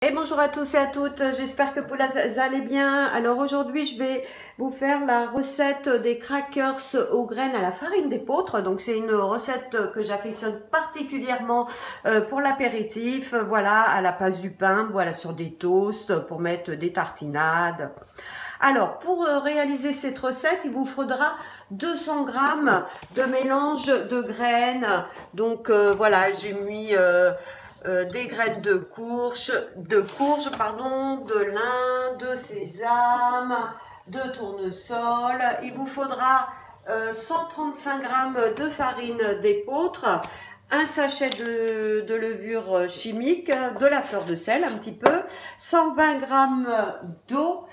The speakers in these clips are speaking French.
Et bonjour à tous et à toutes, j'espère que vous allez bien. Alors aujourd'hui je vais vous faire la recette des crackers aux graines à la farine d'épeautre. Donc c'est une recette que j'affectionne particulièrement pour l'apéritif, voilà, à la place du pain, voilà, sur des toasts, pour mettre des tartinades. Alors pour réaliser cette recette, il vous faudra 200 grammes de mélange de graines. Donc voilà, j'ai mis des graines de courge, pardon, de lin, de sésame, de tournesol. Il vous faudra 135 grammes de farine d'épeautre, un sachet de levure chimique, de la fleur de sel un petit peu, 120 grammes d'eau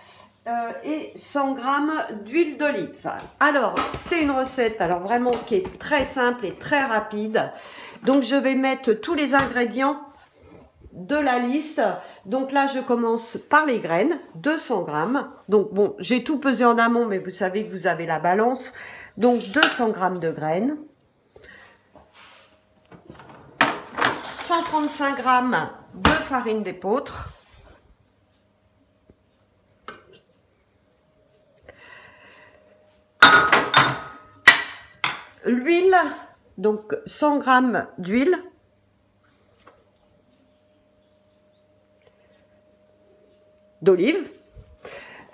et 100 grammes d'huile d'olive. Alors, c'est une recette vraiment qui est très simple et très rapide. Donc, je vais mettre tous les ingrédients de la liste. Donc là, je commence par les graines, 200 grammes. Donc bon, j'ai tout pesé en amont, mais vous savez que vous avez la balance. Donc 200 grammes de graines. 135 grammes de farine d'épeautre. L'huile, donc 100 grammes d'huile. D'olive.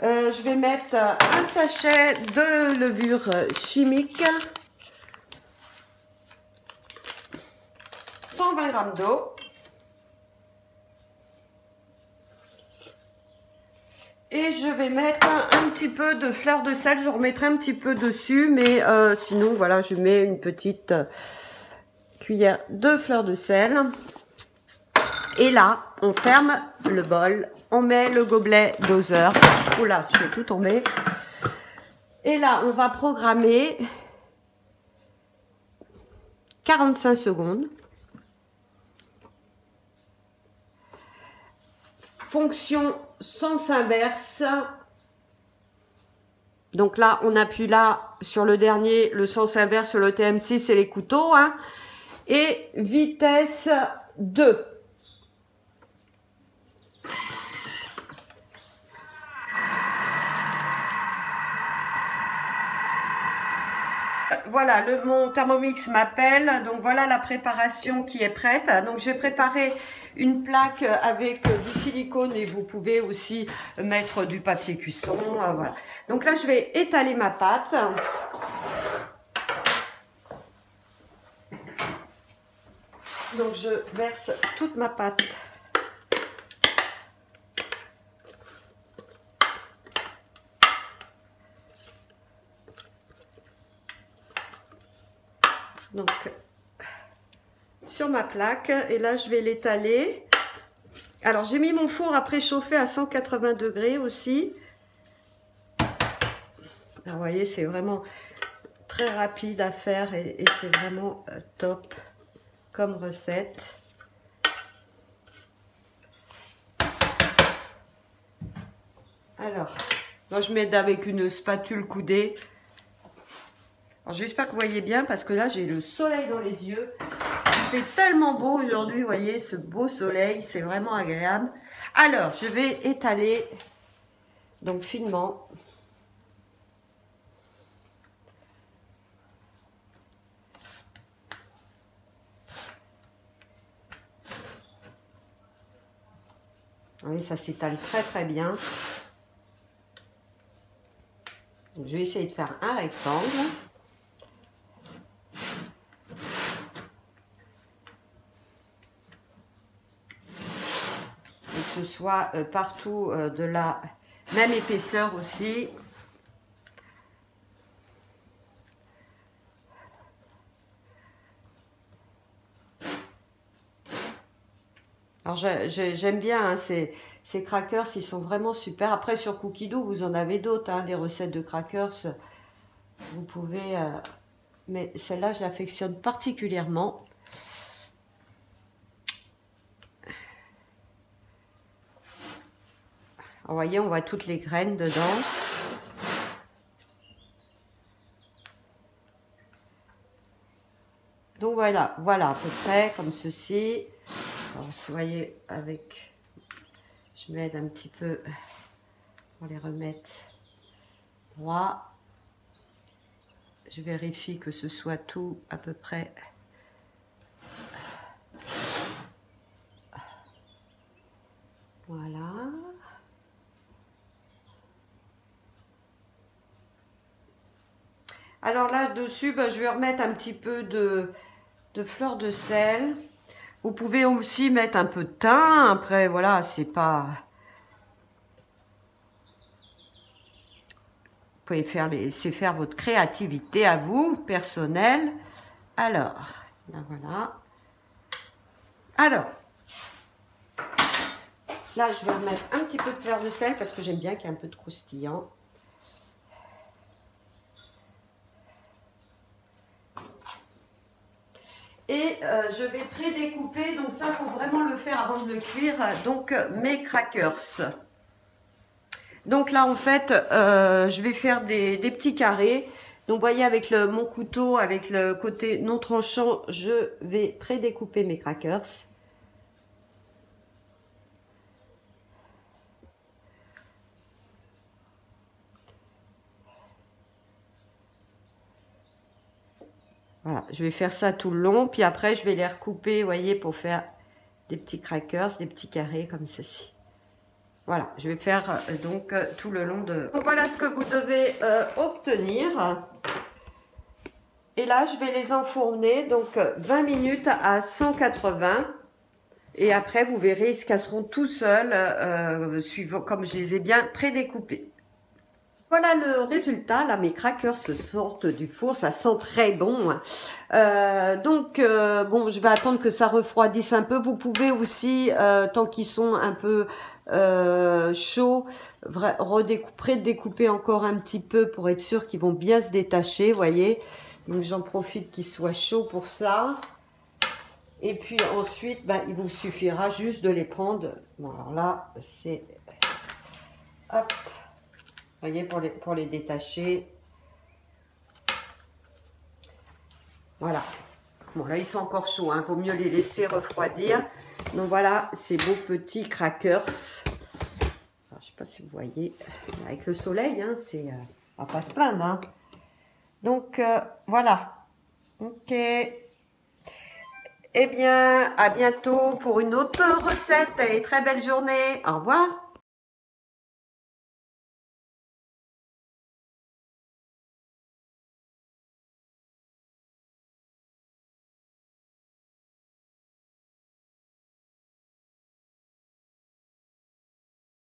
Je vais mettre un sachet de levure chimique, 120 grammes d'eau et je vais mettre un petit peu de fleur de sel. Je remettrai un petit peu dessus, mais sinon voilà, je mets une petite cuillère de fleur de sel. Et là, on ferme le bol, on met le gobelet doseur. Oula, je vais tout tomber. Et là, on va programmer 45 secondes. Fonction sens inverse. Donc là, on appuie là sur le dernier, le sens inverse sur le TM6 et les couteaux. Hein. Et vitesse 2. Voilà, mon Thermomix m'appelle, donc voilà la préparation qui est prête. Donc j'ai préparé une plaque avec du silicone et vous pouvez aussi mettre du papier cuisson. Voilà. Donc là je vais étaler ma pâte. Donc je verse toute ma pâte. Donc sur ma plaque, et là je vais l'étaler. Alors j'ai mis mon four à préchauffer à 180 degrés aussi. Alors, vous voyez, c'est vraiment très rapide à faire et c'est vraiment top comme recette. Alors, moi je mets avec une spatule coudée. Alors j'espère que vous voyez bien parce que là j'ai le soleil dans les yeux. Il fait tellement beau aujourd'hui, vous voyez, ce beau soleil, c'est vraiment agréable. Alors, je vais étaler donc finement. Oui, ça s'étale très très bien. Donc, je vais essayer de faire un rectangle. Que ce soit partout de la même épaisseur aussi. Alors j'aime bien hein, ces crackers, ils sont vraiment super. Après sur Cookidoo, vous en avez d'autres, hein, des recettes de crackers. Vous pouvez... mais celle-là, je l'affectionne particulièrement. Vous voyez, on voit toutes les graines dedans. Donc voilà à peu près comme ceci. Alors, vous voyez avec je m'aide un petit peu pour les remettre droit. Je vérifie que ce soit tout à peu près. Voilà. Alors là-dessus, je vais remettre un petit peu de fleur de sel. Vous pouvez aussi mettre un peu de thym. Après, voilà, c'est pas... Vous pouvez laisser faire votre créativité à vous, personnelle. Alors, là, voilà. Alors, là, je vais remettre un petit peu de fleur de sel parce que j'aime bien qu'il y ait un peu de croustillant. Et je vais pré-découper, donc ça, il faut vraiment le faire avant de le cuire, donc mes crackers. Donc là, en fait, je vais faire des petits carrés. Donc, vous voyez, avec mon couteau, avec le côté non tranchant, je vais pré-découper mes crackers. Voilà, je vais faire ça tout le long, puis après, je vais les recouper, vous voyez, pour faire des petits crackers, des petits carrés comme ceci. Voilà, je vais faire donc tout le long de... Donc, voilà ce que vous devez obtenir. Et là, je vais les enfourner, donc 20 minutes à 180. Et après, vous verrez, ils se casseront tout seuls, suivant comme je les ai bien prédécoupés. Voilà le résultat. Là, mes crackers sortent du four. Ça sent très bon. Bon, je vais attendre que ça refroidisse un peu. Vous pouvez aussi, tant qu'ils sont un peu chauds, prédécouper encore un petit peu pour être sûr qu'ils vont bien se détacher, voyez. Donc, j'en profite qu'ils soient chauds pour ça. Et puis ensuite, il vous suffira juste de les prendre. Bon, alors là, c'est... Hop. Vous voyez, pour les détacher. Voilà. Bon, là, ils sont encore chauds. Vaut mieux les laisser refroidir. Donc, voilà, ces beaux petits crackers. Alors, je ne sais pas si vous voyez. Avec le soleil, on va pas se plaindre. Donc, voilà. Ok. Eh bien, à bientôt pour une autre recette et très belle journée. Au revoir.